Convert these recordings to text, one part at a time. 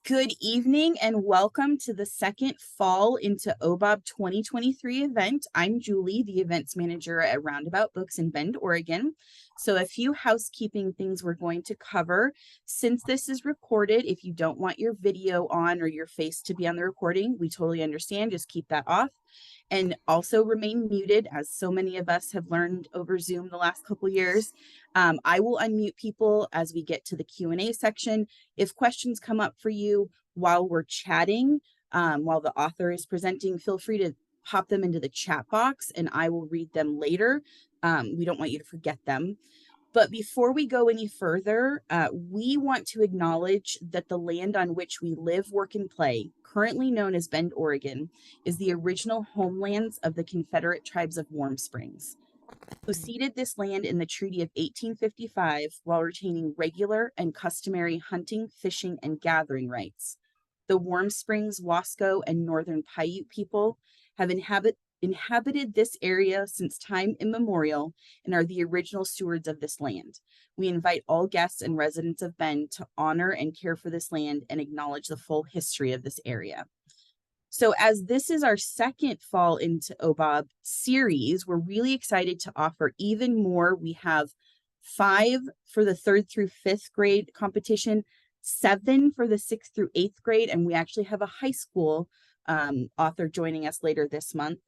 Good evening and welcome to the second Fall into OBOB 2023 event. I'm Julie, the events manager at Roundabout Books in Bend, Oregon. So a few housekeeping things we're going to cover. Since this is recorded, if you don't want your video on or your face to be on the recording, we totally understand. Just keep that off. And also remain muted, as so many of us have learned over Zoom the last couple years. I will unmute people as we get to the Q&A section. If questions come up for you while we're chatting, while the author is presenting, feel free to pop them into the chat box and I will read them later. We don't want you to forget them. But before we go any further, we want to acknowledge that the land on which we live, work, and play, currently known as Bend, Oregon, is the original homelands of the Confederate Tribes of Warm Springs, who ceded this land in the Treaty of 1855 while retaining regular and customary hunting, fishing, and gathering rights. The Warm Springs, Wasco, and Northern Paiute people have inhabited this area since time immemorial and are the original stewards of this land. We invite all guests and residents of Bend to honor and care for this land and acknowledge the full history of this area. So as this is our second Fall into OBOB series, we're really excited to offer even more. We have 5 for the 3rd through 5th grade competition, 7 for the 6th through 8th grade, and we actually have a high school author joining us later this month.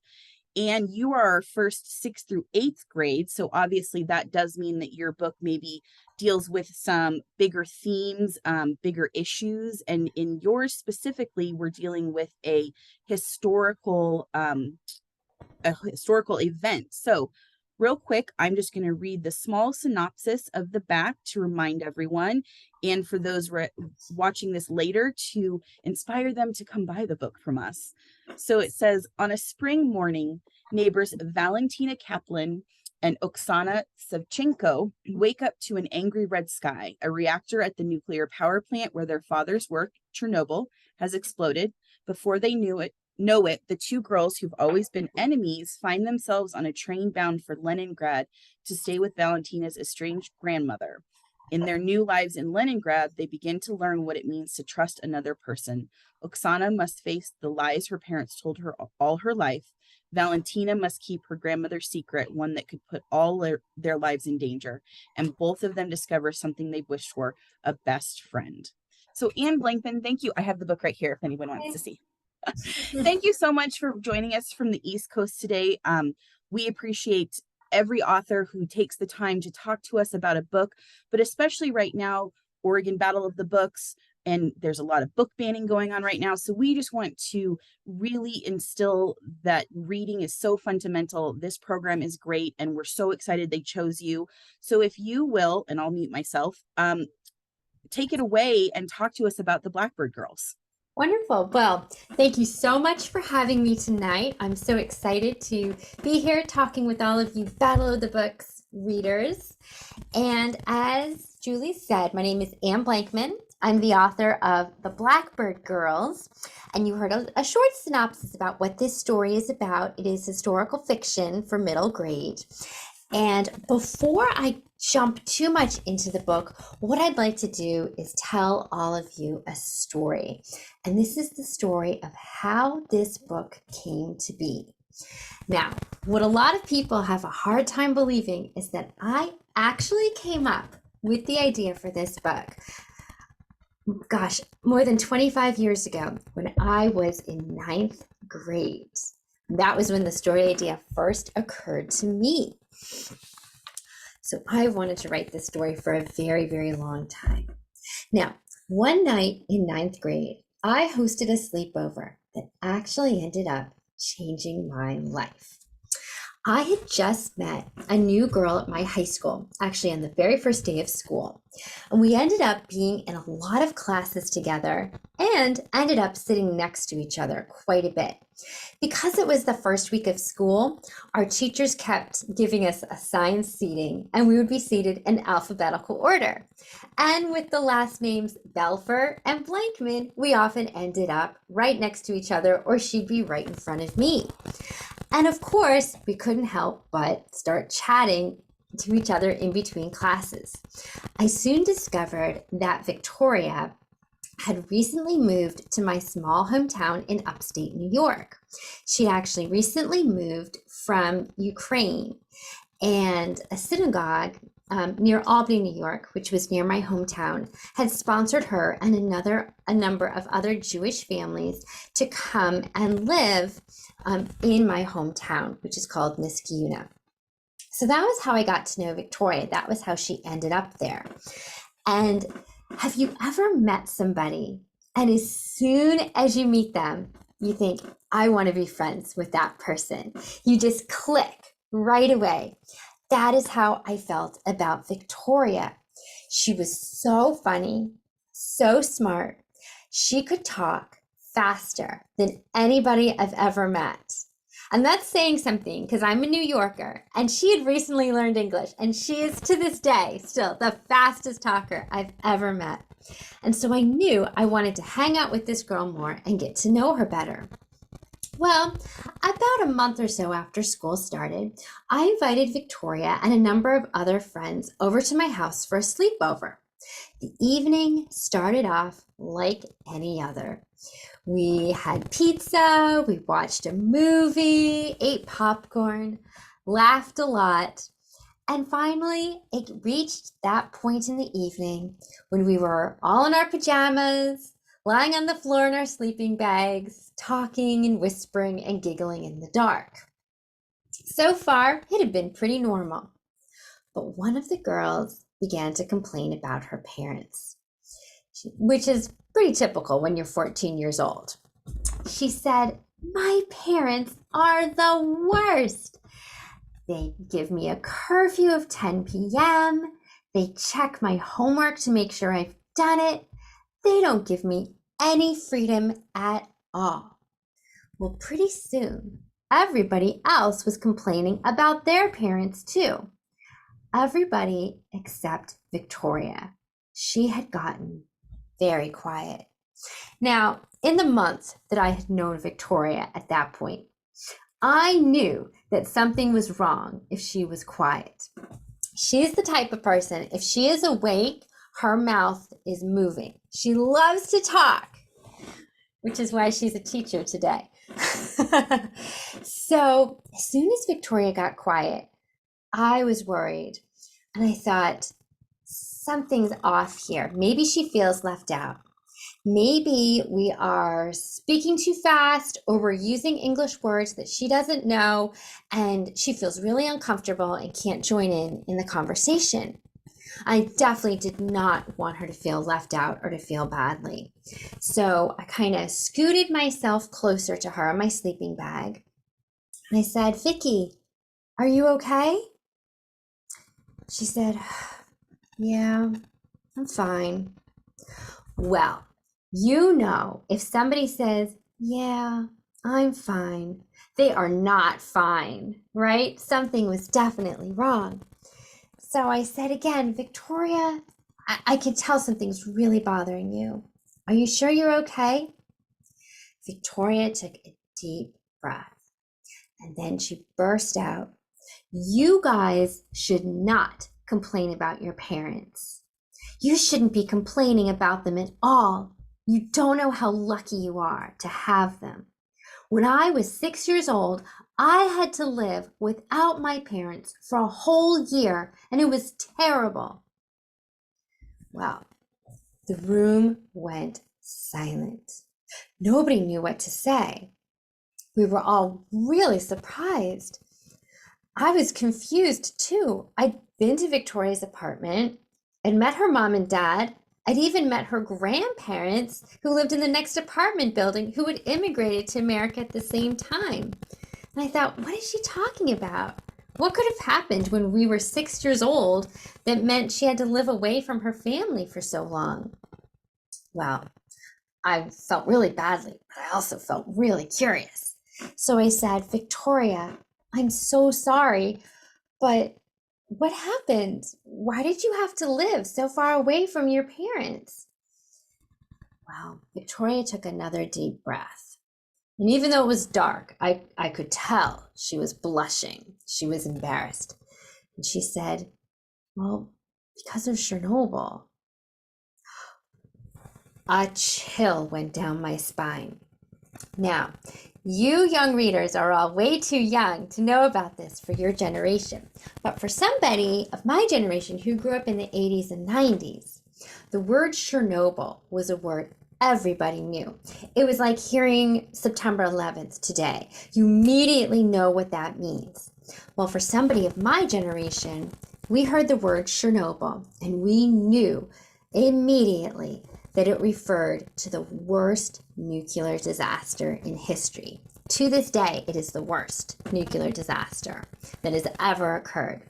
And you are our first 6th through 8th grade. So obviously that does mean that your book maybe deals with some bigger themes, bigger issues. And in yours specifically, we're dealing with a historical event. So real quick, I'm just going to read the small synopsis of the back to remind everyone, and for those watching this later, to inspire them to come buy the book from us. So it says, on a spring morning, neighbors Valentina Kaplan and Oksana Savchenko wake up to an angry red sky. A reactor at the nuclear power plant where their fathers work, Chernobyl, has exploded. Before they know it, the two girls who've always been enemies find themselves on a train bound for Leningrad to stay with Valentina's estranged grandmother. In their new lives in Leningrad, they begin to learn what it means to trust another person. Oksana must face the lies her parents told her all her life. Valentina must keep her grandmother's secret, one that could put all their lives in danger. And both of them discover something they've wished for, a best friend. So Anne Blankman, thank you. I have the book right here if anyone wants to see. Thank you so much for joining us from the East Coast today. We appreciate every author who takes the time to talk to us about a book, but especially right now, Oregon Battle of the Books, and there's a lot of book banning going on right now. So we just want to really instill that reading is so fundamental. This program is great, and we're so excited they chose you. So if you will, and I'll mute myself, take it away and talk to us about the Blackbird Girls. Wonderful. Well, thank you so much for having me tonight. I'm so excited to be here talking with all of you Battle of the Books readers. And as Julie said, my name is Anne Blankman. I'm the author of The Blackbird Girls. And you heard a short synopsis about what this story is about. It is historical fiction for middle grade. And before I jump too much into the book, what I'd like to do is tell all of you a story. And this is the story of how this book came to be. Now, what a lot of people have a hard time believing is that I actually came up with the idea for this book, gosh, more than 25 years ago when I was in 9th grade. That was when the story idea first occurred to me. So I wanted to write this story for a very, very long time. Now, one night in 9th grade, I hosted a sleepover that actually ended up changing my life. I had just met a new girl at my high school, actually on the very first day of school. And we ended up being in a lot of classes together and ended up sitting next to each other quite a bit. Because it was the first week of school, our teachers kept giving us assigned seating and we would be seated in alphabetical order. And with the last names Belfer and Blankman, we often ended up right next to each other, or she'd be right in front of me. And of course, we couldn't help but start chatting to each other in between classes. I soon discovered that Victoria had recently moved to my small hometown in upstate New York. She actually recently moved from Ukraine, and a synagogue near Albany, New York, which was near my hometown, had sponsored her and a number of other Jewish families to come and live in my hometown, which is called Niskayuna. So that was how I got to know Victoria. That was how she ended up there. And have you ever met somebody, and as soon as you meet them, you think, I want to be friends with that person? You just click right away. That is how I felt about Victoria. She was so funny, so smart. She could talk faster than anybody I've ever met. And that's saying something, because I'm a New Yorker and she had recently learned English, and she is to this day still the fastest talker I've ever met. And so I knew I wanted to hang out with this girl more and get to know her better. Well, about a month or so after school started, I invited Victoria and a number of other friends over to my house for a sleepover. The evening started off like any other. We had pizza, we watched a movie, ate popcorn, laughed a lot, and finally it reached that point in the evening when we were all in our pajamas, lying on the floor in our sleeping bags, talking and whispering and giggling in the dark. So far, it had been pretty normal. But one of the girls began to complain about her parents, which is pretty typical when you're 14 years old. She said, "My parents are the worst. They give me a curfew of 10 p.m. They check my homework to make sure I've done it. They don't give me any freedom at all." Well, pretty soon, everybody else was complaining about their parents too. Everybody except Victoria. She had gotten very quiet. Now, in the month that I had known Victoria at that point, I knew that something was wrong if she was quiet. She's the type of person, if she is awake, her mouth is moving. She loves to talk, which is why she's a teacher today. So as soon as Victoria got quiet, I was worried. And I thought, something's off here. Maybe she feels left out. Maybe we are speaking too fast, or we're using English words that she doesn't know, and she feels really uncomfortable and can't join in the conversation. I definitely did not want her to feel left out or to feel badly. So I kind of scooted myself closer to her in my sleeping bag. And I said, "Vicky, are you okay?" She said, "Yeah, I'm fine." Well, you know, if somebody says, "Yeah, I'm fine," they are not fine, right? Something was definitely wrong. So I said again, "Victoria, I can tell something's really bothering you. Are you sure you're okay?" Victoria took a deep breath, and then she burst out, "You guys should not complain about your parents. You shouldn't be complaining about them at all. You don't know how lucky you are to have them. When I was 6 years old, I had to live without my parents for a whole year, and it was terrible." Well, the room went silent. Nobody knew what to say. We were all really surprised. I was confused too. I'd been to Victoria's apartment. I'd met her mom and dad. I'd even met her grandparents, who lived in the next apartment building, who had immigrated to America at the same time. And I thought, what is she talking about? What could have happened when we were 6 years old that meant she had to live away from her family for so long? Well, I felt really badly, but I also felt really curious. So I said, "Victoria, I'm so sorry, but what happened? Why did you have to live so far away from your parents?" Well, Victoria took another deep breath. And even though it was dark, I could tell she was blushing. She was embarrassed. And she said, "Well, because of Chernobyl." A chill went down my spine. Now, you young readers are all way too young to know about this for your generation. But for somebody of my generation who grew up in the 80s and 90s, the word Chernobyl was a word everybody knew. It was like hearing September 11th today. You immediately know what that means. Well, for somebody of my generation, we heard the word Chernobyl and we knew immediately that it referred to the worst nuclear disaster in history. To this day, it is the worst nuclear disaster that has ever occurred.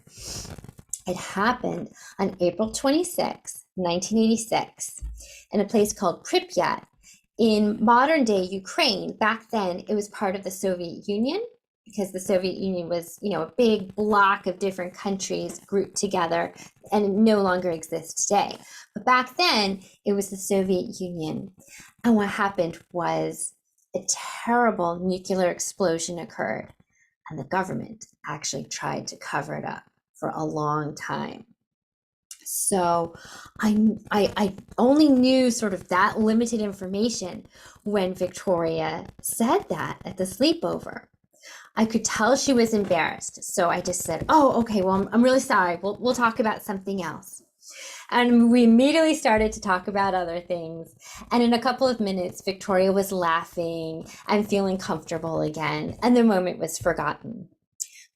It happened on April 26, 1986, in a place called Pripyat in modern day Ukraine. Back then, it was part of the Soviet Union because the Soviet Union was, a big block of different countries grouped together and it no longer exists today. But back then, it was the Soviet Union. And what happened was a terrible nuclear explosion occurred, and the government actually tried to cover it up for a long time. So I only knew sort of that limited information when Victoria said that at the sleepover. I could tell she was embarrassed. So I just said, oh, okay, well, I'm really sorry. We'll talk about something else. And we immediately started to talk about other things. And in a couple of minutes, Victoria was laughing and feeling comfortable again. And the moment was forgotten.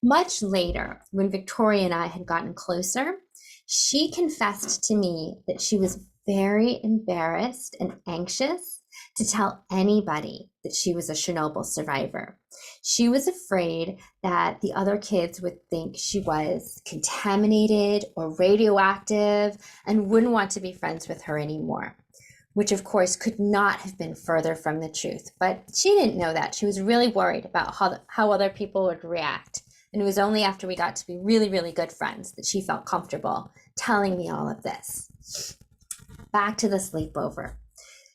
Much later, when Victoria and I had gotten closer, she confessed to me that she was very embarrassed and anxious to tell anybody that she was a Chernobyl survivor. She was afraid that the other kids would think she was contaminated or radioactive and wouldn't want to be friends with her anymore, which of course could not have been further from the truth. But she didn't know that. She was really worried about how other people would react. And it was only after we got to be really, really good friends that she felt comfortable telling me all of this. Back to the sleepover.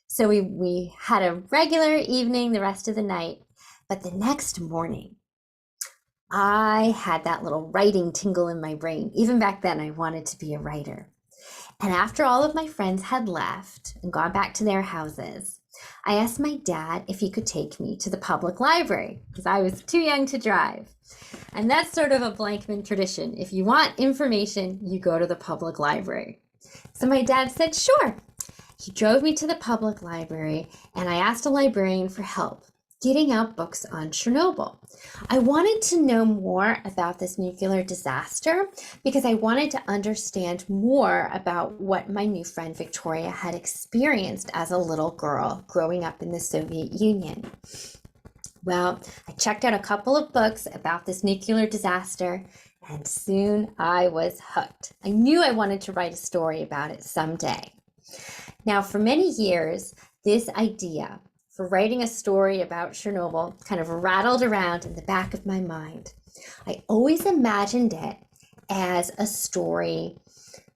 So we had a regular evening the rest of the night, but the next morning, I had that little writing tingle in my brain. Even back then, I wanted to be a writer. And after all of my friends had left and gone back to their houses, I asked my dad if he could take me to the public library because I was too young to drive. And that's sort of a Blankman tradition. If you want information, you go to the public library. So my dad said, sure. He drove me to the public library and I asked a librarian for help getting out books on Chernobyl. I wanted to know more about this nuclear disaster because I wanted to understand more about what my new friend Victoria had experienced as a little girl growing up in the Soviet Union. Well, I checked out a couple of books about this nuclear disaster and soon I was hooked. I knew I wanted to write a story about it someday. Now, for many years, this idea for writing a story about Chernobyl kind of rattled around in the back of my mind. I always imagined it as a story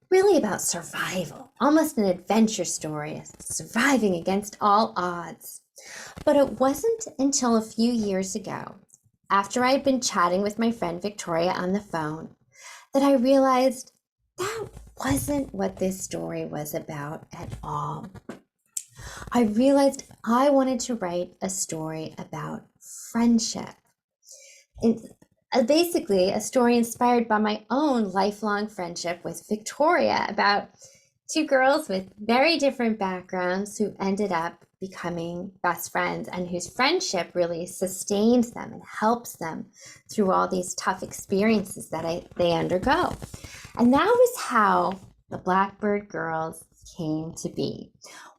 really about survival, almost an adventure story, surviving against all odds. But it wasn't until a few years ago, after I had been chatting with my friend Victoria on the phone, that I realized that wasn't what this story was about at all. I realized I wanted to write a story about friendship. And basically a story inspired by my own lifelong friendship with Victoria about two girls with very different backgrounds who ended up becoming best friends and whose friendship really sustains them and helps them through all these tough experiences that they undergo. And that was how the Blackbird Girls came to be.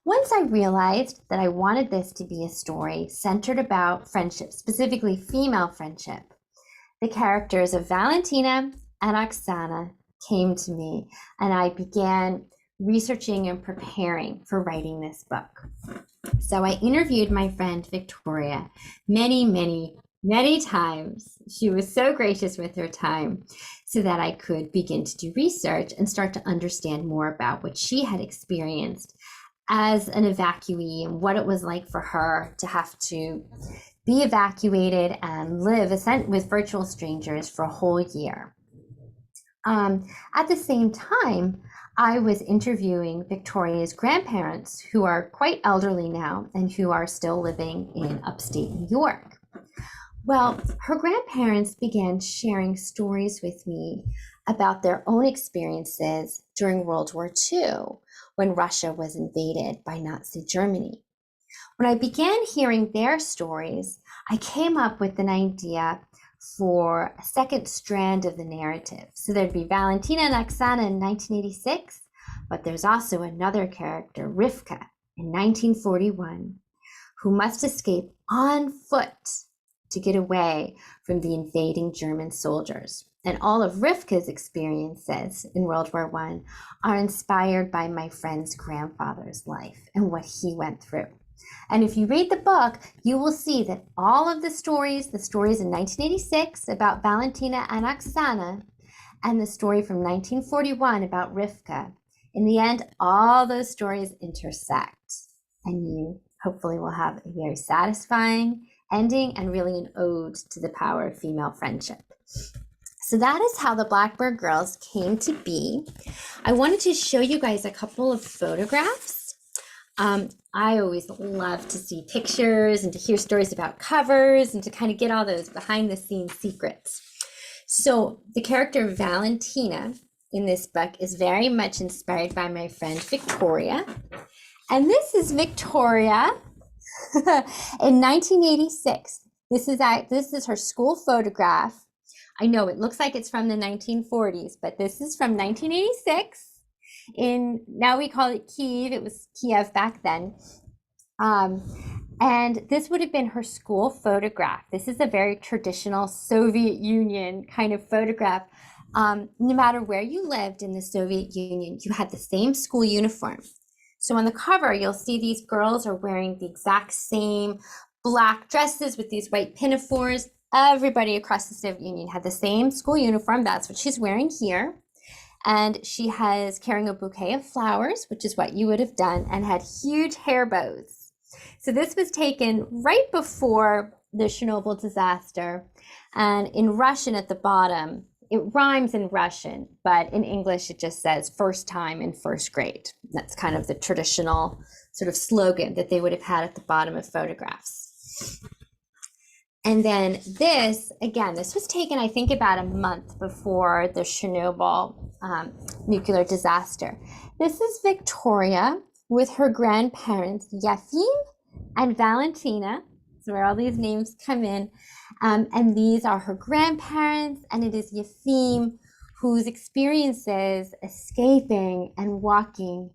Once I realized that I wanted this to be a story centered about friendship, specifically female friendship, the characters of Valentina and Oksana came to me, and I began researching and preparing for writing this book. So I interviewed my friend Victoria many times. She was so gracious with her time so that I could begin to do research and start to understand more about what she had experienced as an evacuee and what it was like for her to have to be evacuated and live with virtual strangers for a whole year. At the same time, I was interviewing Victoria's grandparents, who are quite elderly now and who are still living in upstate New York. Well, her grandparents began sharing stories with me about their own experiences during World War II, when Russia was invaded by Nazi Germany. When I began hearing their stories, I came up with an idea for a second strand of the narrative. So there'd be Valentina and Oksana in 1986, but there's also another character, Rivka, in 1941, who must escape on foot to get away from the invading German soldiers. And all of Rivka's experiences in World War I are inspired by my friend's grandfather's life and what he went through. And if you read the book, you will see that all of the stories in 1986 about Valentina and Oksana, and the story from 1941 about Rivka, in the end, all those stories intersect. And you hopefully will have a very satisfying ending and really an ode to the power of female friendship. So that is how the Blackbird Girls came to be. I wanted to show you guys a couple of photographs. I always love to see pictures and to hear stories about covers and to kind of get all those behind the scenes secrets. So the character Valentina in this book is very much inspired by my friend Victoria. And this is Victoria in 1986. This is her school photograph. I know it looks like it's from the 1940s, but this is from 1986. Now we call it Kiev. It was Kiev back then. And this would have been her school photograph. This is a very traditional Soviet Union kind of photograph. No matter where you lived in the Soviet Union, you had the same school uniform. So on the cover, you'll see these girls are wearing the exact same black dresses with these white pinafores. Everybody across the Soviet Union had the same school uniform. That's what she's wearing here. And she has carrying a bouquet of flowers, which is what you would have done, and had huge hair bows. So this was taken right before the Chernobyl disaster. And in Russian at the bottom, it rhymes in Russian, but in English, it just says first time in first grade. That's kind of the traditional sort of slogan that they would have had at the bottom of photographs. And then this, again, this was taken, I think, about a month before the Chernobyl nuclear disaster. This is Victoria with her grandparents, Yefim and Valentina. That's where all these names come in. And these are her grandparents, and it is Yefim whose experiences escaping and walking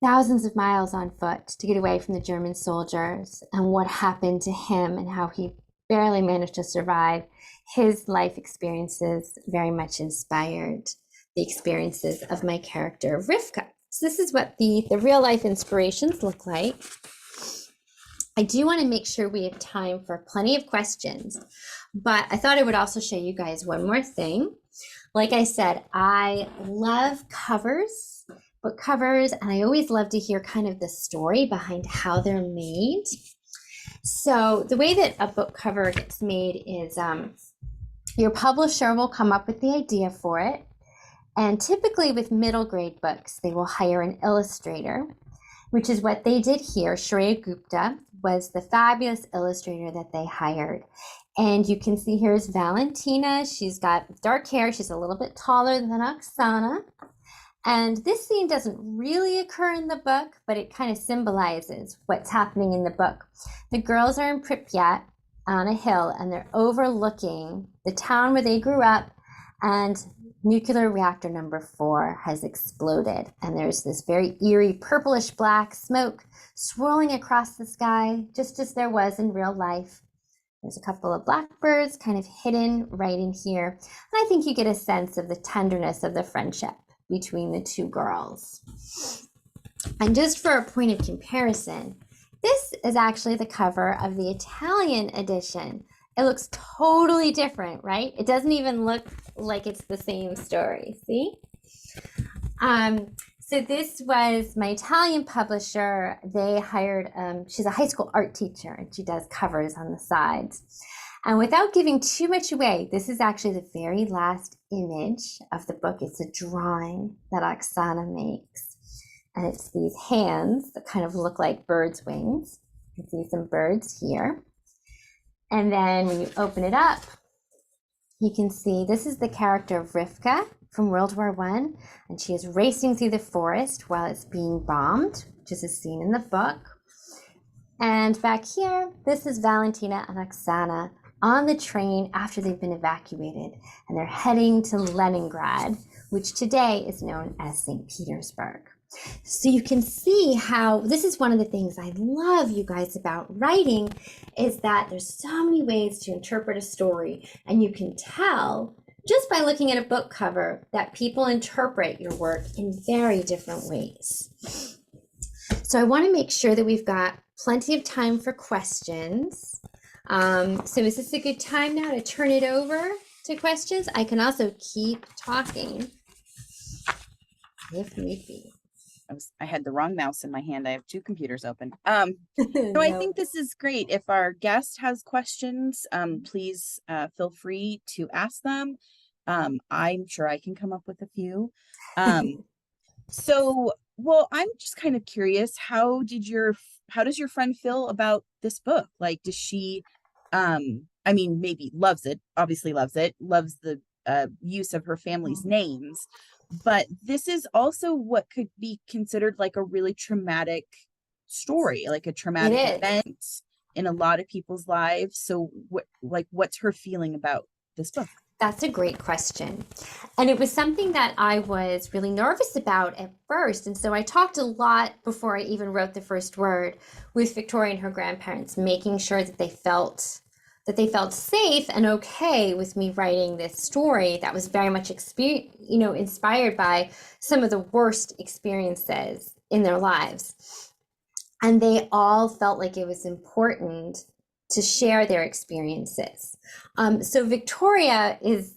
thousands of miles on foot to get away from the German soldiers, and what happened to him and how he barely managed to survive. His life experiences very much inspired the experiences of my character Rivka. So this is what the real life inspirations look like. I do want to make sure we have time for plenty of questions, but I thought I would also show you guys one more thing. Like I said, I love covers, book covers, and I always love to hear kind of the story behind how they're made. So the way that a book cover gets made is your publisher will come up with the idea for it. And typically with middle grade books, they will hire an illustrator, which is what they did here. Shreya Gupta was the fabulous illustrator that they hired. And you can see here's Valentina. She's got dark hair. She's a little bit taller than Oksana. And this scene doesn't really occur in the book, but it kind of symbolizes what's happening in the book. The girls are in Pripyat on a hill, and they're overlooking the town where they grew up, and nuclear reactor number 4 has exploded. And there's this very eerie purplish black smoke swirling across the sky, just as there was in real life. There's a couple of blackbirds kind of hidden right in here. And I think you get a sense of the tenderness of the friendship between the two girls. And just for a point of comparison, this is actually the cover of the Italian edition. It looks totally different, right? It doesn't even look like it's the same story, see? So this was my Italian publisher. They hired, she's a high school art teacher, and she does covers on the sides. And without giving too much away, this is actually the very last image of the book. It's a drawing that Oksana makes. And it's these hands that kind of look like birds' wings. You can see some birds here. And then when you open it up, you can see this is the character of Rivka from World War I, and she is racing through the forest while it's being bombed, which is a scene in the book. And back here, this is Valentina and Oksana on the train after they've been evacuated, and they're heading to Leningrad, which today is known as St. Petersburg. So you can see how this is one of the things I love, you guys, about writing, is that there's so many ways to interpret a story, and you can tell just by looking at a book cover that people interpret your work in very different ways. So I want to make sure that we've got plenty of time for questions. So is this a good time now to turn it over to questions? I can also keep talking if need be. I had the wrong mouse in my hand. I have two computers open. So I think this is great. If our guest has questions, please feel free to ask them. I'm sure I can come up with a few. Well, I'm just kind of curious, how does your friend feel about this book? Like, does she, I mean, maybe loves it, obviously loves it, loves the use of her family's names, but this is also what could be considered like a really traumatic story, like a traumatic event in a lot of people's lives. So what's her feeling about this book? That's a great question. And it was something that I was really nervous about at first. And so I talked a lot before I even wrote the first word with Victoria and her grandparents, making sure that they felt safe and okay with me writing this story that was very much inspired by some of the worst experiences in their lives. And they all felt like it was important to share their experiences. So Victoria is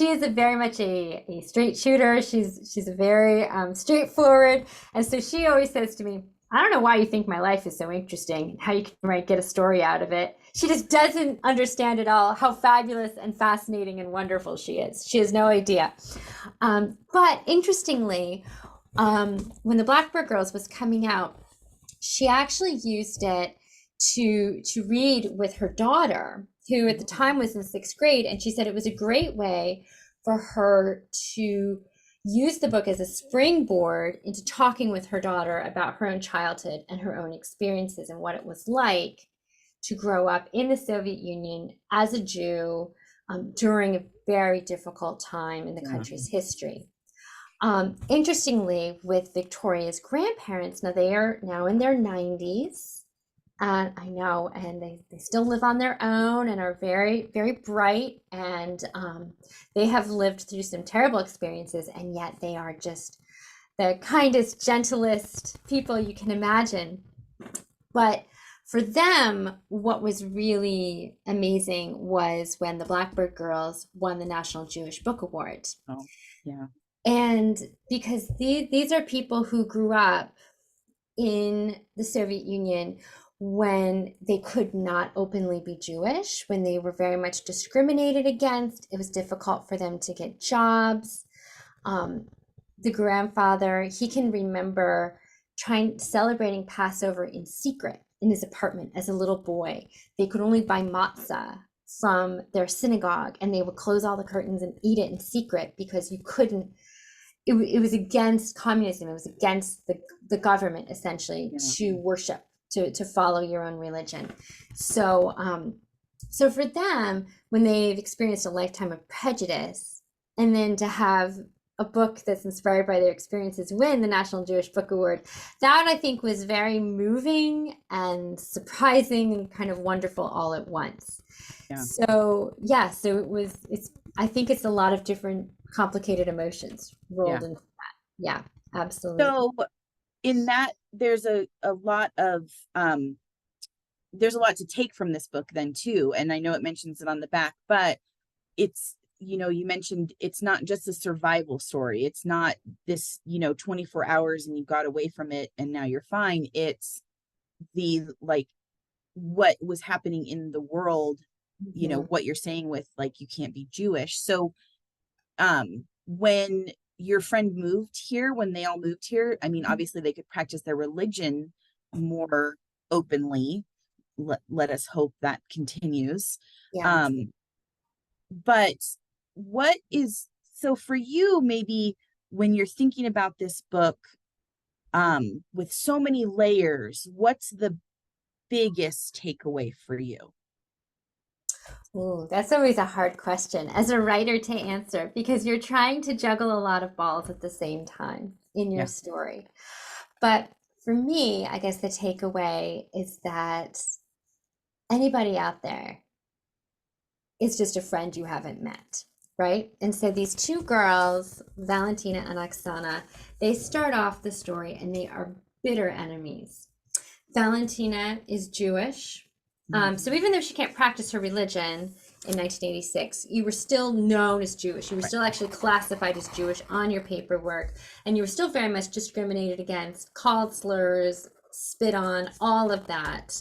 a very much a straight shooter. She's a very straightforward. And so she always says to me, I don't know why you think my life is so interesting, how you can get a story out of it. She just doesn't understand at all how fabulous and fascinating and wonderful she is. She has no idea. But interestingly, when the Blackbird Girls was coming out, she actually used it to read with her daughter, who at the time was in 6th grade. And she said it was a great way for her to use the book as a springboard into talking with her daughter about her own childhood and her own experiences and what it was like to grow up in the Soviet Union as a Jew during a very difficult time in the country's history. Interestingly, with Victoria's grandparents, now they are now in their 90s, and I know, and they still live on their own and are very, very bright, and they have lived through some terrible experiences, and yet they are just the kindest, gentlest people you can imagine. But for them, what was really amazing was when the Blackbird Girls won the National Jewish Book Award. Oh, yeah. And because these are people who grew up in the Soviet Union when they could not openly be Jewish, when they were very much discriminated against. It was difficult for them to get jobs. The grandfather, he can remember celebrating Passover in secret in his apartment as a little boy. They could only buy matzah from their synagogue, and they would close all the curtains and eat it in secret because you couldn't. It was against communism. It was against the government, essentially, to worship, to follow your own religion. So so for them, when they've experienced a lifetime of prejudice, and then to have a book that's inspired by their experiences win the National Jewish Book Award, that I think was very moving and surprising and kind of wonderful all at once. Yeah. So I think it's a lot of different complicated emotions rolled into that. Yeah, absolutely. So in that, there's a lot to take from this book then too. And I know it mentions it on the back, but it's, you mentioned it's not just a survival story. It's not this, 24 hours and you got away from it and now you're fine. It's what was happening in the world, what you're saying with you can't be Jewish. So when your friend moved here, when they all moved here, I mean, obviously they could practice their religion more openly. Let us hope that continues. Yeah. But what is, so for you, maybe when you're thinking about this book, with so many layers, what's the biggest takeaway for you? Ooh, that's always a hard question as a writer to answer because you're trying to juggle a lot of balls at the same time in your Yeah. story. But for me, I guess the takeaway is that anybody out there is just a friend you haven't met, right? And so these two girls, Valentina and Oksana, they start off the story and they are bitter enemies. Valentina is Jewish. So even though she can't practice her religion in 1986, you were still known as Jewish. You were still actually classified as Jewish on your paperwork, and you were still very much discriminated against, called slurs, spit on, all of that.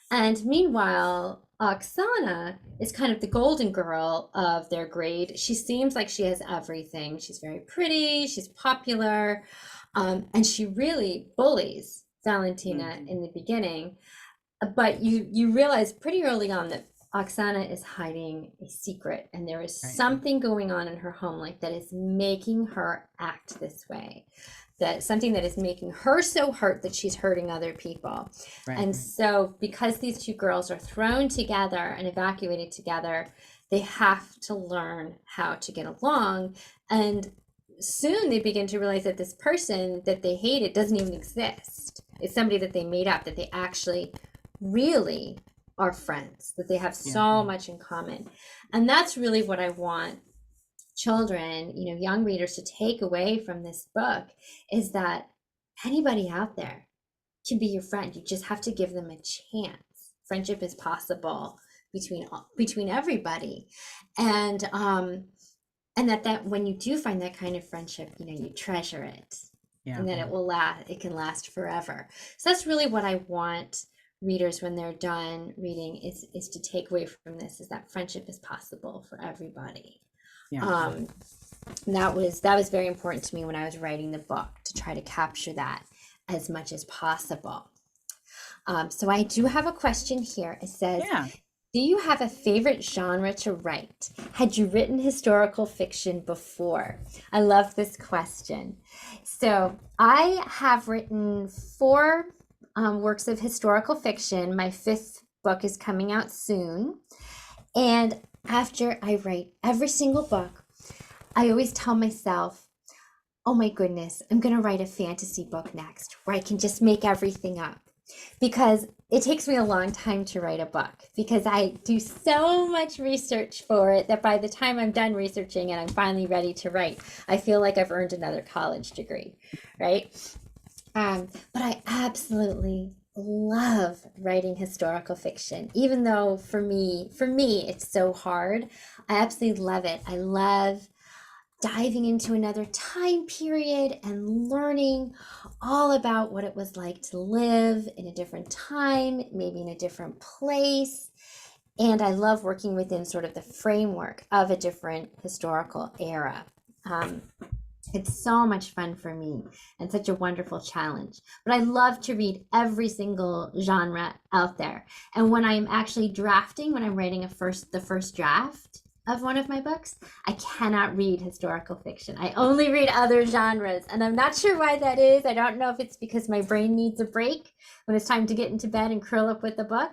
And meanwhile, Oksana is kind of the golden girl of their grade. She seems like she has everything. She's very pretty, she's popular, and she really bullies Valentina in the beginning. But you realize pretty early on that Oksana is hiding a secret, and there is something going on in her home life that is making her act this way. That something that is making her so hurt that she's hurting other people. And so because these two girls are thrown together and evacuated together, they have to learn how to get along. And soon they begin to realize that this person that they hated doesn't even exist. It's somebody that they made up, that they actually really are friends, that they have so much in common. And that's really what I want children, young readers to take away from this book, is that anybody out there can be your friend. You just have to give them a chance. Friendship is possible between everybody. And that when you do find that kind of friendship, you treasure it. And that it can last forever. So that's really what I want readers, when they're done reading, is to take away from this, is that friendship is possible for everybody. That was very important to me when I was writing the book, to try to capture that as much as possible. So I do have a question here. It says, do you have a favorite genre to write? Had you written historical fiction before? I love this question. So I have written 4 works of historical fiction. My 5th book is coming out soon. And after I write every single book, I always tell myself, oh my goodness, I'm going to write a fantasy book next where I can just make everything up. Because it takes me a long time to write a book, because I do so much research for it that by the time I'm done researching and I'm finally ready to write, I feel like I've earned another college degree, right? But I absolutely love writing historical fiction, even though for me it's so hard. I absolutely love it. I love diving into another time period and learning all about what it was like to live in a different time, maybe in a different place. And I love working within sort of the framework of a different historical era. It's so much fun for me and such a wonderful challenge. But I love to read every single genre out there. And when I'm actually drafting, when I'm writing the first draft of one of my books, I cannot read historical fiction. I only read other genres. And I'm not sure why that is. I don't know if it's because my brain needs a break when it's time to get into bed and curl up with a book,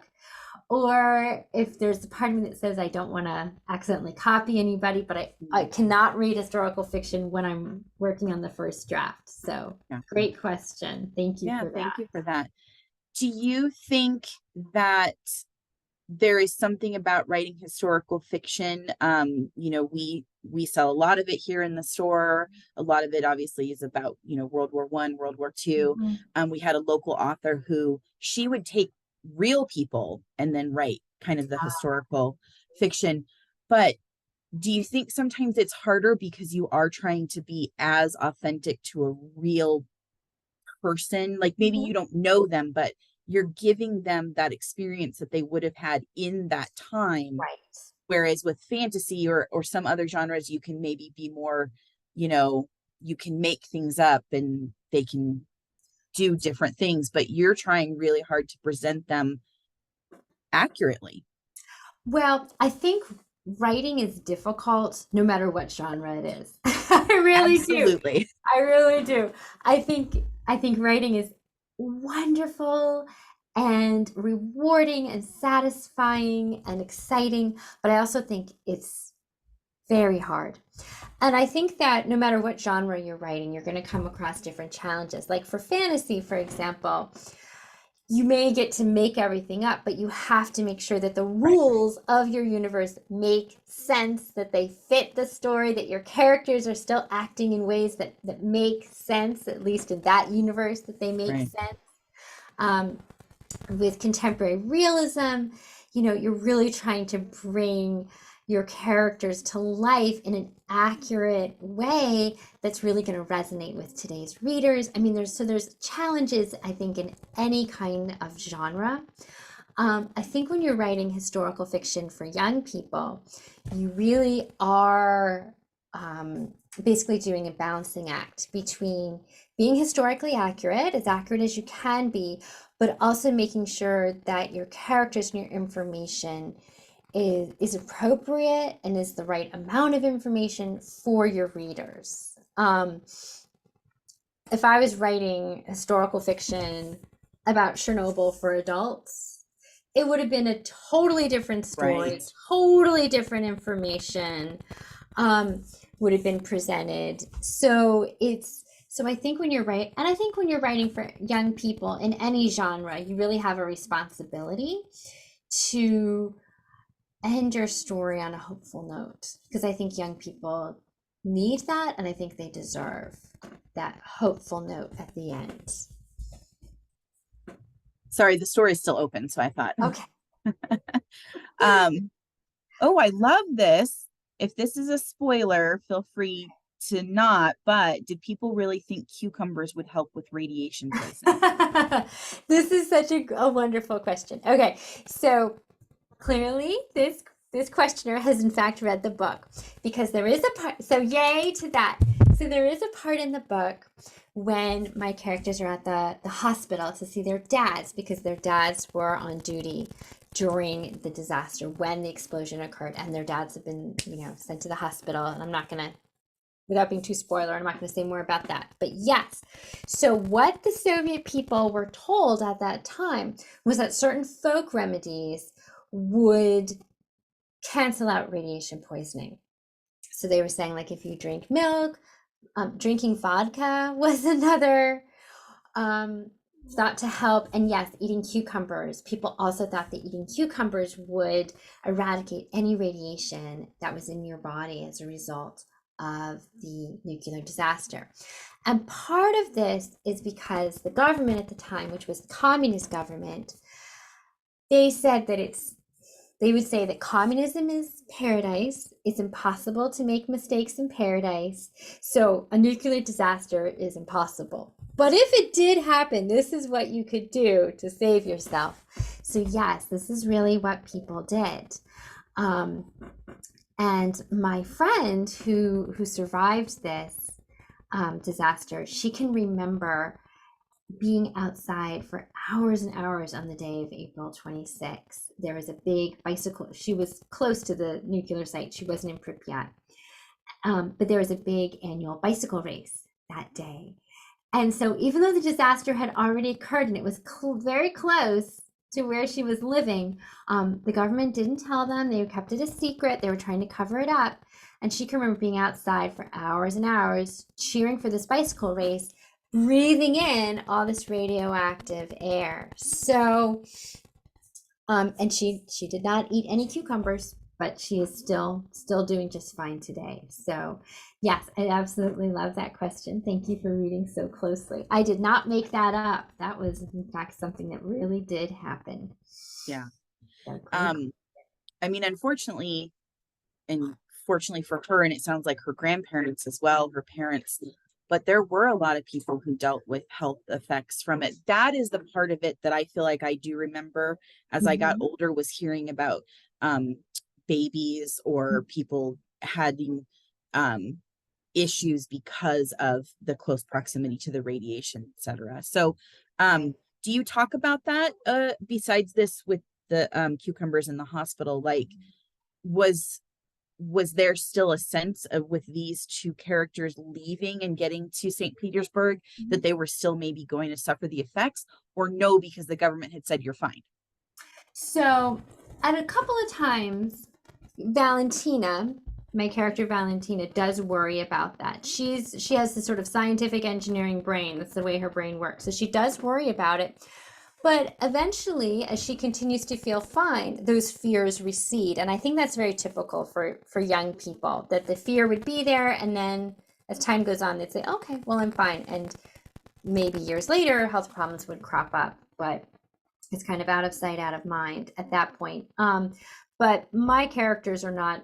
or if there's a part of me that says I don't want to accidentally copy anybody, but I cannot read historical fiction when I'm working on the first draft. So great question. Thank you for that. Thank you for that. Do you think that there is something about writing historical fiction? We sell a lot of it here in the store. A lot of it obviously is about, World War I, World War II. We had a local author who she would take real people and then write kind of the historical fiction. But do you think sometimes it's harder because you are trying to be as authentic to a real person? Like maybe you don't know them, but you're giving them that experience that they would have had in that time. Right. Whereas with fantasy or some other genres, you can maybe be more, you know, you can make things up and they can do different things, but you're trying really hard to present them accurately. Well, I think writing is difficult no matter what genre it is. I really do. Absolutely. I really do. I think writing is wonderful and rewarding and satisfying and exciting, but I also think it's very hard. And I think that no matter what genre you're writing, you're going to come across different challenges. Like for fantasy, for example, you may get to make everything up, but you have to make sure that the Right. rules of your universe make sense, that they fit the story, that your characters are still acting in ways that make sense, at least in that universe, that they make Right. sense. Um, with contemporary realism, you're really trying to bring your characters to life in an accurate way that's really going to resonate with today's readers. I mean, there's challenges, I think, in any kind of genre. I think when you're writing historical fiction for young people, you really are basically doing a balancing act between being historically accurate as you can be, but also making sure that your characters and your information is appropriate and is the right amount of information for your readers. If I was writing historical fiction about Chernobyl for adults, it would have been a totally different story, Right. totally different information would have been presented. So I think when you're and I think when you're writing for young people in any genre, you really have a responsibility to end your story on a hopeful note, because I think young people need that, and I think they deserve that hopeful note at the end. Sorry, the store is still open, so I thought. Okay. Oh, I love this. If this is a spoiler, feel free to not, but did people really think cucumbers would help with radiation poisoning? This is such a wonderful question. Okay, so clearly this questioner has in fact read the book, because there is a part, so yay to that. So there is a part in the book when my characters are at the hospital to see their dads, because their dads were on duty during the disaster when the explosion occurred, and their dads have been, sent to the hospital. And I'm not gonna, without being too spoiler, I'm not going to say more about that. But yes, so what the Soviet people were told at that time was that certain folk remedies would cancel out radiation poisoning. So they were saying, like, if you drink milk, drinking vodka was another thought to help. And yes, eating cucumbers. People also thought that eating cucumbers would eradicate any radiation that was in your body as a result of the nuclear disaster. And part of this is because the government at the time, which was the communist government, they said that they would say that communism is paradise. It's impossible to make mistakes in paradise. So a nuclear disaster is impossible. But if it did happen, this is what you could do to save yourself. So yes, this is really what people did. And my friend who survived this disaster, she can remember being outside for hours and hours on the day of April 26th. There was a big bicycle. She was close to the nuclear site. She wasn't in Pripyat. But there was a big annual bicycle race that day. And so even though the disaster had already occurred and it was very close to where she was living, the government didn't tell them. They kept it a secret. They were trying to cover it up. And she can remember being outside for hours and hours, cheering for this bicycle race, breathing in all this radioactive air. So, and she did not eat any cucumbers, but she is still doing just fine today. So yes, I absolutely love that question. Thank you for reading so closely. I did not make that up. That was in fact something that really did happen. Yeah. So, I mean, unfortunately, and fortunately for her, and it sounds like her grandparents as well, her parents, but there were a lot of people who dealt with health effects from it. That is the part of it that I feel like I do remember as I got older, was hearing about babies or people having issues because of the close proximity to the radiation, etc. So do you talk about that besides this with the cucumbers in the hospital? Like, was there still a sense of, with these two characters leaving and getting to St. Petersburg, that they were still maybe going to suffer the effects, or no, because the government had said you're fine? So at a couple of times, Valentina, my character Valentina, does worry about that. She has this sort of scientific engineering brain. That's the way her brain works. So she does worry about it. But eventually, as she continues to feel fine, those fears recede. And I think that's very typical for young people, that the fear would be there. And then as time goes on, they'd say, okay, well, I'm fine. And maybe years later, health problems would crop up. But it's kind of out of sight, out of mind at that point. But my characters are not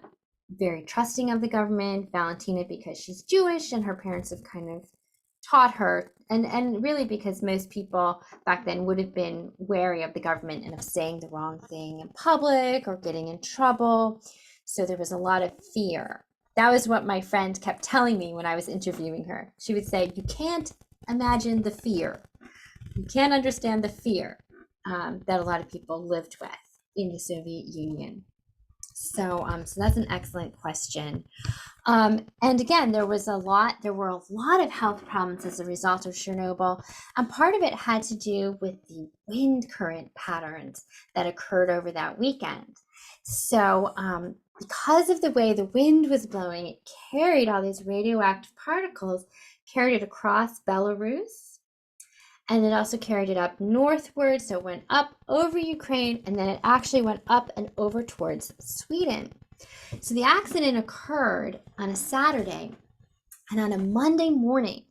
very trusting of the government. Valentina, because she's Jewish and her parents have kind of taught her, and really because most people back then would have been wary of the government and of saying the wrong thing in public or getting in trouble. So there was a lot of fear. That was what my friend kept telling me when I was interviewing her. She would say, you can't imagine the fear. You can't understand the fear that a lot of people lived with in the Soviet Union. So that's an excellent question. And again, there were a lot of health problems as a result of Chernobyl. And part of it had to do with the wind current patterns that occurred over that weekend. So because of the way the wind was blowing, it carried all these radioactive particles, carried it across Belarus. And it also carried it up northward. So it went up over Ukraine, and then it actually went up and over towards Sweden. So the accident occurred on a Saturday, and on a Monday morning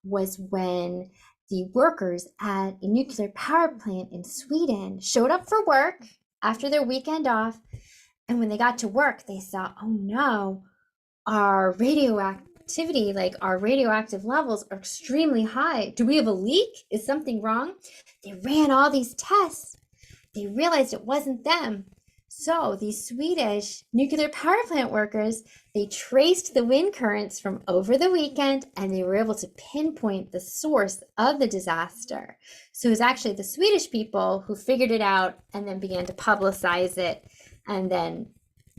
was when the workers at a nuclear power plant in Sweden showed up for work after their weekend off. And when they got to work, they saw, oh no, our radioactivity, like our radioactive levels are extremely high. Do we have a leak? Is something wrong? They ran all these tests. They realized it wasn't them. So these Swedish nuclear power plant workers, they traced the wind currents from over the weekend, and they were able to pinpoint the source of the disaster. So it was actually the Swedish people who figured it out and then began to publicize it. And then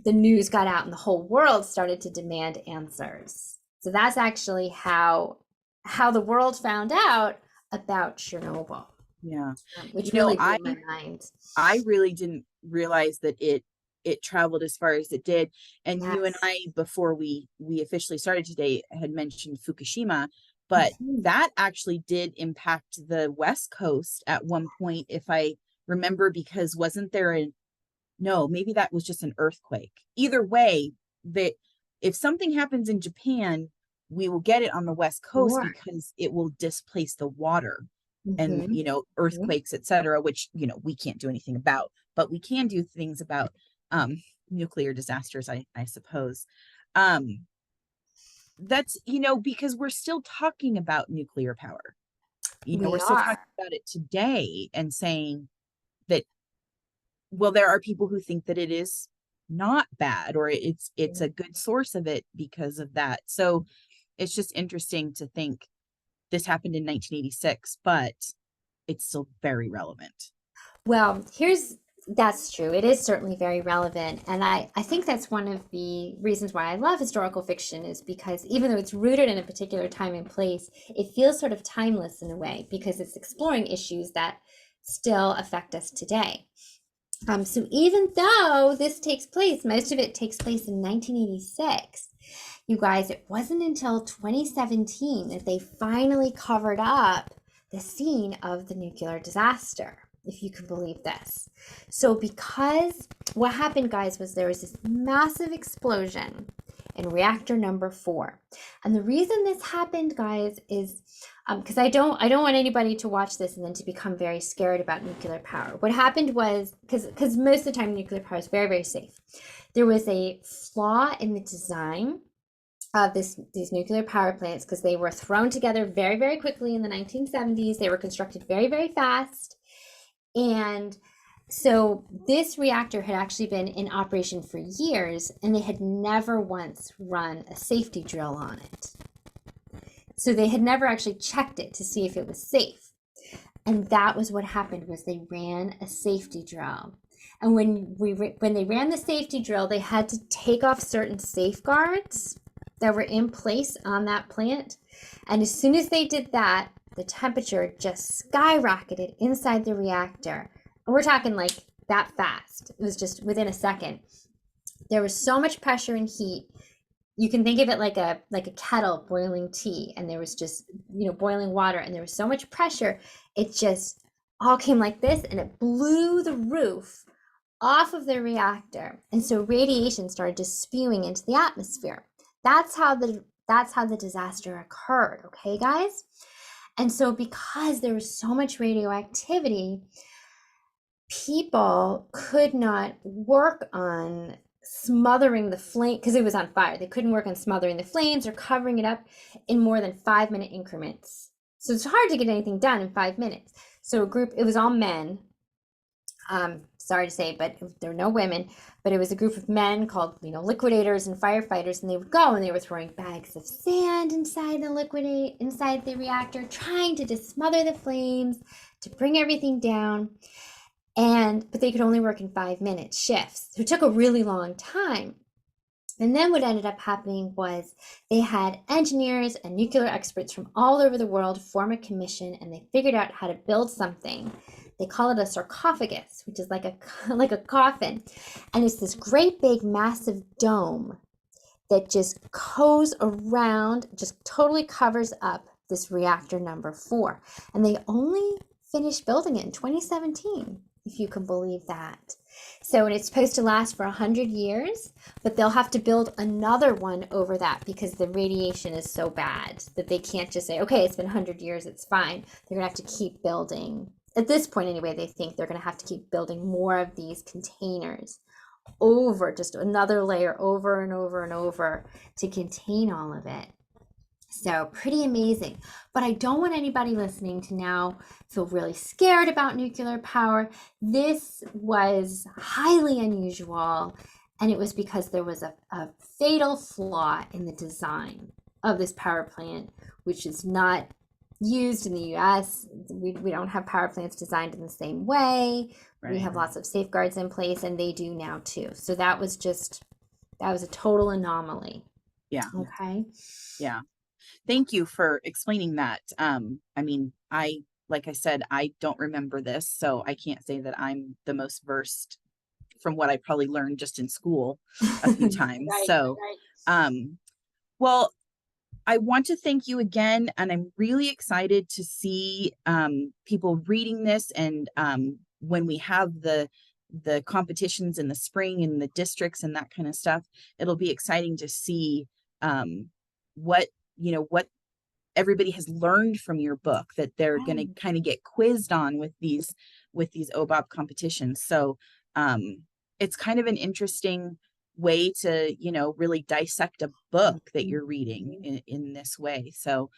the news got out and the whole world started to demand answers. So that's actually how the world found out about Chernobyl. Yeah. Which really blew my mind. I really didn't realize that it traveled as far as it did. And Yes. You and I, before we officially started today, had mentioned Fukushima, but that actually did impact the West Coast at one point, if I remember, because wasn't there no, maybe that was just an earthquake. Either way, that if something happens in Japan, we will get it on the West Coast because it will displace the water. And earthquakes, etc., which we can't do anything about, but we can do things about nuclear disasters, I suppose. That's because we're still talking about nuclear power. We're still talking about it today and saying that, well, there are people who think that it is not bad, or it's a good source of it because of that. So it's just interesting to think this happened in 1986, but it's still very relevant. Well, that's true. It is certainly very relevant. And I think that's one of the reasons why I love historical fiction, is because even though it's rooted in a particular time and place, it feels sort of timeless in a way, because it's exploring issues that still affect us today. So even though this takes place, most of it takes place in 1986, you guys, it wasn't until 2017 that they finally covered up the scene of the nuclear disaster, if you can believe this. So because what happened, guys, was there was this massive explosion in reactor number 4. And the reason this happened, guys, is because I don't want anybody to watch this and then to become very scared about nuclear power. What happened was, because most of the time nuclear power is very, very safe, there was a flaw in the design of these nuclear power plants, because they were thrown together very, very quickly in the 1970s. They were constructed very, very fast. And So this reactor had actually been in operation for years, and they had never once run a safety drill on it. So they had never actually checked it to see if it was safe. And that was what happened, was they ran a safety drill. And when they ran the safety drill, they had to take off certain safeguards that were in place on that plant. And as soon as they did that, the temperature just skyrocketed inside the reactor. And we're talking like that fast. It was just within a second. There was so much pressure and heat. You can think of it like a kettle boiling tea, and there was just, boiling water, and there was so much pressure, it just all came like this, and it blew the roof off of the reactor. And so radiation started just spewing into the atmosphere. That's how the disaster occurred, okay, guys? And so because there was so much radioactivity, people could not work on smothering the flame because it was on fire. They couldn't work on smothering the flames or covering it up in more than 5-minute increments. So it's hard to get anything done in 5 minutes. So it was all men. Sorry to say, but there were no women, but it was a group of men called, liquidators and firefighters, and they would go and they were throwing bags of sand inside the reactor, trying to just smother the flames, to bring everything down. But they could only work in 5-minute shifts. So it took a really long time. And then what ended up happening was they had engineers and nuclear experts from all over the world form a commission, and they figured out how to build something. They call it a sarcophagus, which is like a coffin. And it's this great big massive dome that just goes around, just totally covers up this reactor number 4. And they only finished building it in 2017, if you can believe that. So, and it's supposed to last for 100 years, but they'll have to build another one over that because the radiation is so bad that they can't just say, okay, it's been 100 years, it's fine. They're gonna have to keep building. At this point anyway, they think they're gonna have to keep building more of these containers over, just another layer over and over and over to contain all of it. So pretty amazing. But I don't want anybody listening to now feel really scared about nuclear power. This was highly unusual, and it was because there was a fatal flaw in the design of this power plant, which is not used in the US. We don't have power plants designed in the same way. Right. We have lots of safeguards in place, and they do now too. So that was a total anomaly. Yeah. Okay. Yeah. Thank you for explaining that. Like I said, I don't remember this, so I can't say that I'm the most versed from what I probably learned just in school a few times. Right, so, right. Well, I want to thank you again, and I'm really excited to see people reading this, and when we have the competitions in the spring in the districts and that kind of stuff, it'll be exciting to see what everybody has learned from your book that they're going to kind of get quizzed on with these OBOB competitions. So it's kind of an interesting way to, really dissect a book that you're reading in this way. So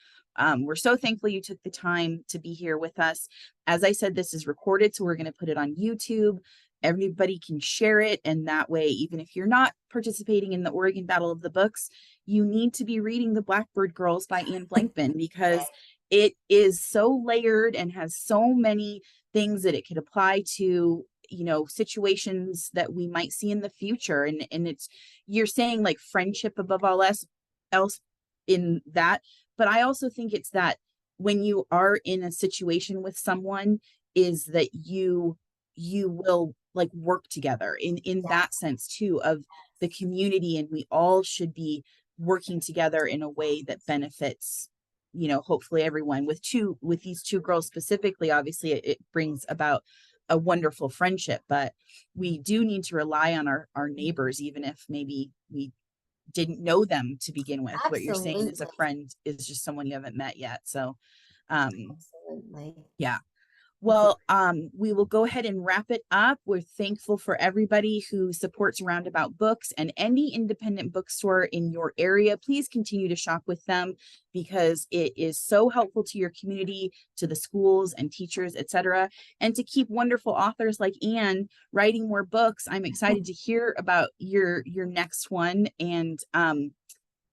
we're so thankful you took the time to be here with us. As I said, this is recorded, so we're going to put it on YouTube. Everybody can share it, and that way, even if you're not participating in the Oregon Battle of the Books, you need to be reading The Blackbird Girls by Anne Blankman because it is so layered and has so many things that it could apply to, situations that we might see in the future. And you're saying like friendship above all else in that, but I also think it's that when you are in a situation with someone, is that you will like work together in that sense too, of the community, and we all should be working together in a way that benefits, hopefully everyone. With these two girls specifically, obviously it brings about a wonderful friendship, but we do need to rely on our neighbors, even if maybe we didn't know them to begin with. Absolutely. What you're saying is a friend is just someone you haven't met yet. So absolutely. Yeah. Well, we will go ahead and wrap it up. We're thankful for everybody who supports Roundabout Books, and any independent bookstore in your area. Please continue to shop with them because it is so helpful to your community, to the schools and teachers, etc. And to keep wonderful authors like Anne writing more books. I'm excited to hear about your next one, and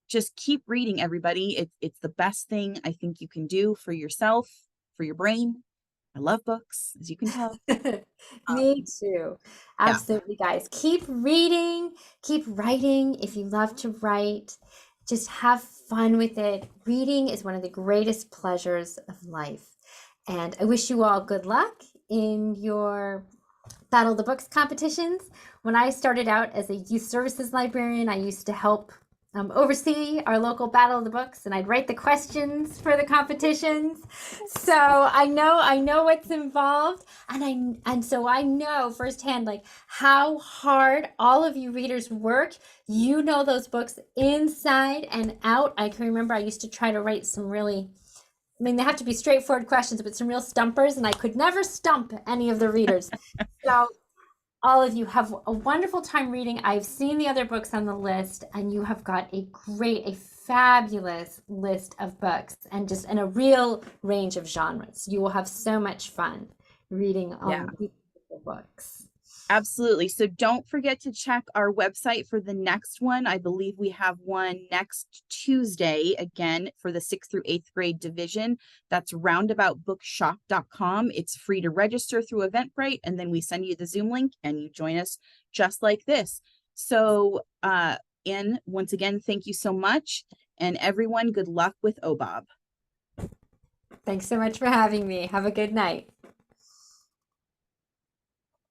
just keep reading, everybody. It's the best thing I think you can do for yourself, for your brain. I love books, as you can tell. Me too. Yeah, Absolutely, guys. Keep reading, keep writing if you love to write. Just have fun with it. Reading is one of the greatest pleasures of life. And I wish you all good luck in your Battle of the Books competitions. When I started out as a youth services librarian, I used to help oversee our local Battle of the Books, and I'd write the questions for the competitions. So I know what's involved, and so I know firsthand like how hard all of you readers work. You know those books inside and out. I can remember I used to try to write some really, I mean, they have to be straightforward questions, but some real stumpers, and I could never stump any of the readers. So all of you have a wonderful time reading. I've seen the other books on the list, and you have got a fabulous list of books, and just in a real range of genres. You will have so much fun reading yeah, these books. absolutely. So don't forget to check our website for the next one. I believe we have one next Tuesday, again, for the 6th through 8th grade division. That's roundaboutbookshop.com. It's free to register through Eventbrite, and then we send you the Zoom link and you join us just like this. So, Anne, once again, thank you so much. And everyone, good luck with OBOB. Thanks so much for having me. Have a good night.